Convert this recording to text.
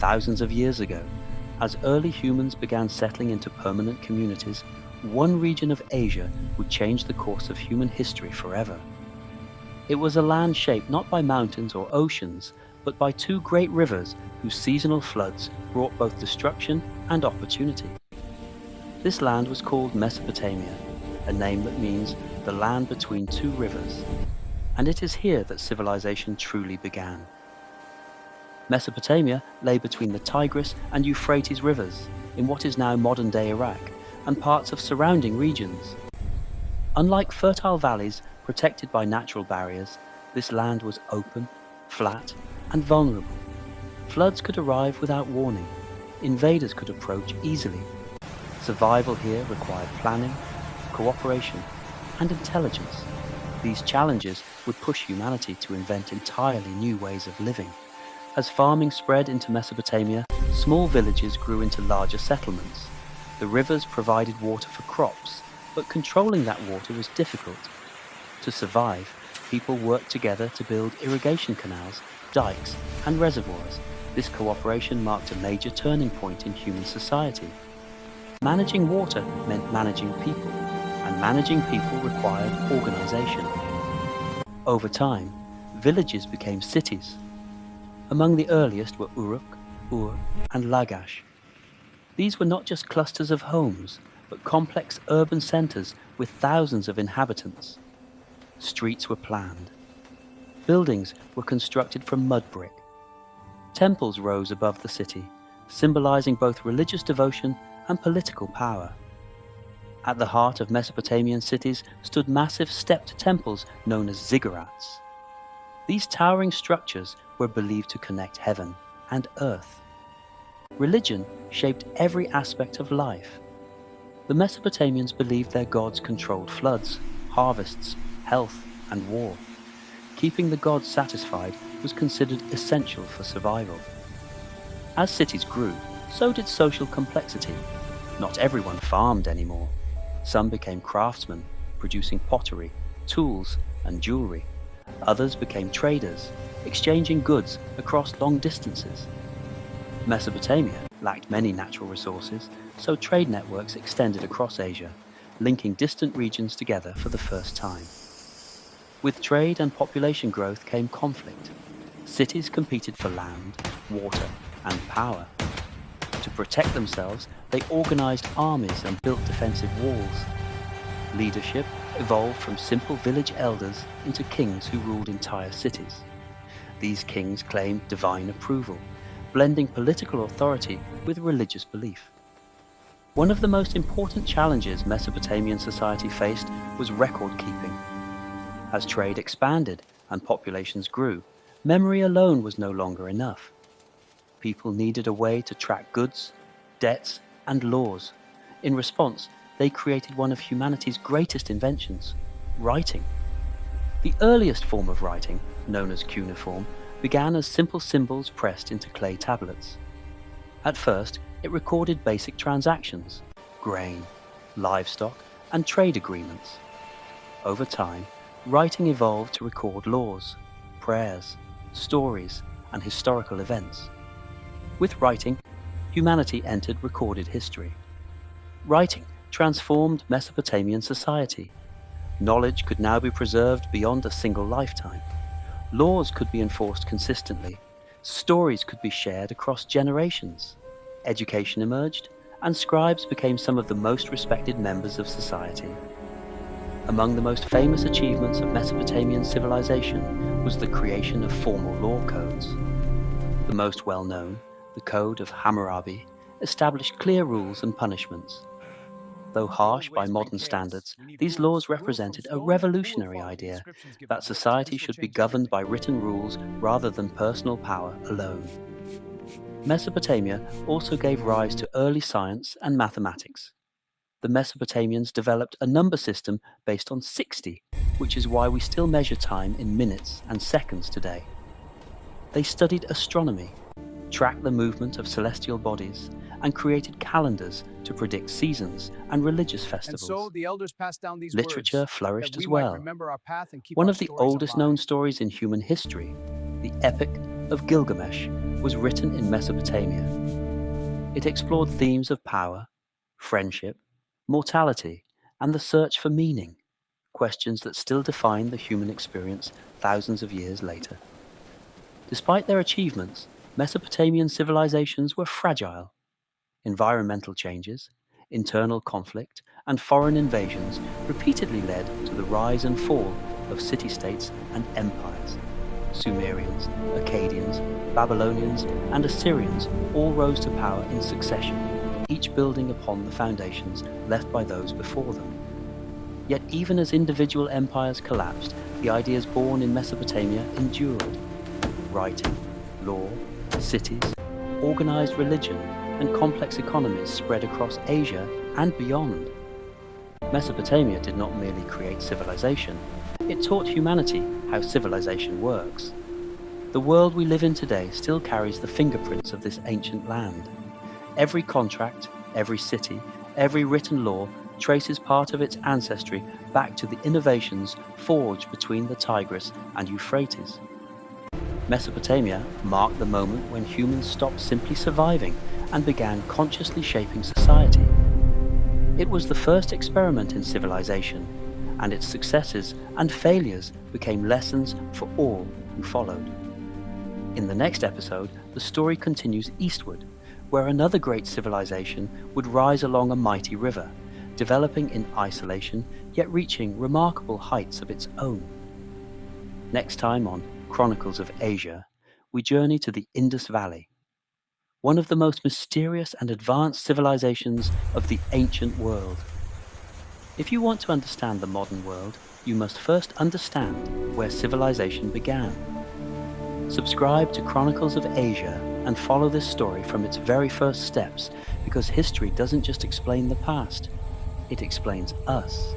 thousands of years ago. As early humans began settling into permanent communities, one region of Asia would change the course of human history forever. It was a land shaped not by mountains or oceans, but by two great rivers whose seasonal floods brought both destruction and opportunity. This land was called Mesopotamia, a name that means the land between two rivers, and it is here that civilization truly began. Mesopotamia lay between the Tigris and Euphrates rivers in what is now modern-day Iraq and parts of surrounding regions. Unlike fertile valleys protected by natural barriers, this land was open, flat, and vulnerable. Floods could arrive without warning. Invaders could approach easily. Survival here required planning, cooperation, and intelligence. These challenges would push humanity to invent entirely new ways of living. As farming spread into Mesopotamia, small villages grew into larger settlements. The rivers provided water for crops, but controlling that water was difficult. To survive, people worked together to build irrigation canals, dikes, and reservoirs. This cooperation marked a major turning point in human society. Managing water meant managing people, and managing people required organization. Over time, villages became cities. Among the earliest were Uruk, Ur, and Lagash. These were not just clusters of homes, but complex urban centers with thousands of inhabitants. Streets were planned. Buildings were constructed from mud brick. Temples rose above the city, symbolizing both religious devotion and political power. At the heart of Mesopotamian cities stood massive stepped temples known as ziggurats. These towering structures were believed to connect heaven and earth. Religion shaped every aspect of life. The Mesopotamians believed their gods controlled floods, harvests, health, and war. Keeping the gods satisfied was considered essential for survival. As cities grew, so did social complexity. Not everyone farmed anymore. Some became craftsmen, producing pottery, tools, and jewelry. Others became traders, exchanging goods across long distances. Mesopotamia lacked many natural resources, so trade networks extended across Asia, linking distant regions together for the first time. With trade and population growth came conflict. Cities competed for land, water, and power. To protect themselves, they organized armies and built defensive walls. Leadership evolved from simple village elders into kings who ruled entire cities. These kings claimed divine approval, blending political authority with religious belief. One of the most important challenges Mesopotamian society faced was record keeping. As trade expanded and populations grew, memory alone was no longer enough. People needed a way to track goods, debts, and laws. In response, they created one of humanity's greatest inventions, writing. The earliest form of writing, known as cuneiform, began as simple symbols pressed into clay tablets. At first, it recorded basic transactions, grain, livestock, and trade agreements. Over time, writing evolved to record laws, prayers, stories, and historical events. With writing, humanity entered recorded history. Writing transformed Mesopotamian society. Knowledge could now be preserved beyond a single lifetime. Laws could be enforced consistently. Stories could be shared across generations. Education emerged, and scribes became some of the most respected members of society. Among the most famous achievements of Mesopotamian civilization was the creation of formal law codes. The most well-known, the Code of Hammurabi, established clear rules and punishments. Though harsh by modern standards, these laws represented a revolutionary idea that society should be governed by written rules rather than personal power alone. Mesopotamia also gave rise to early science and mathematics. The Mesopotamians developed a number system based on 60, which is why we still measure time in minutes and seconds today. They studied astronomy, tracked the movement of celestial bodies, and created calendars to predict seasons and religious festivals. And so the elders passed down these Literature words, flourished that we as might well. remember our path and keep One our of the stories oldest known alive. stories in human history, the epic of Gilgamesh was written in Mesopotamia. It explored themes of power, friendship, mortality, and the search for meaning, questions that still define the human experience thousands of years later. Despite their achievements, Mesopotamian civilizations were fragile. Environmental changes, internal conflict, and foreign invasions repeatedly led to the rise and fall of city-states and empires. Sumerians, Akkadians, Babylonians, and Assyrians all rose to power in succession, each building upon the foundations left by those before them. Yet even as individual empires collapsed, the ideas born in Mesopotamia endured. Writing, law, cities, organized religion, and complex economies spread across Asia and beyond. Mesopotamia did not merely create civilization, it taught humanity how civilization works. The world we live in today still carries the fingerprints of this ancient land. Every contract, every city, every written law traces part of its ancestry back to the innovations forged between the Tigris and Euphrates. Mesopotamia marked the moment when humans stopped simply surviving and began consciously shaping society. It was the first experiment in civilization, and its successes and failures became lessons for all who followed. In the next episode, the story continues eastward, where another great civilization would rise along a mighty river, developing in isolation yet reaching remarkable heights of its own. Next time on Chronicles of Asia, we journey to the Indus Valley, one of the most mysterious and advanced civilizations of the ancient world. If you want to understand the modern world, you must first understand where civilization began. Subscribe to Chronicles of Asia and follow this story from its very first steps, because history doesn't just explain the past, it explains us.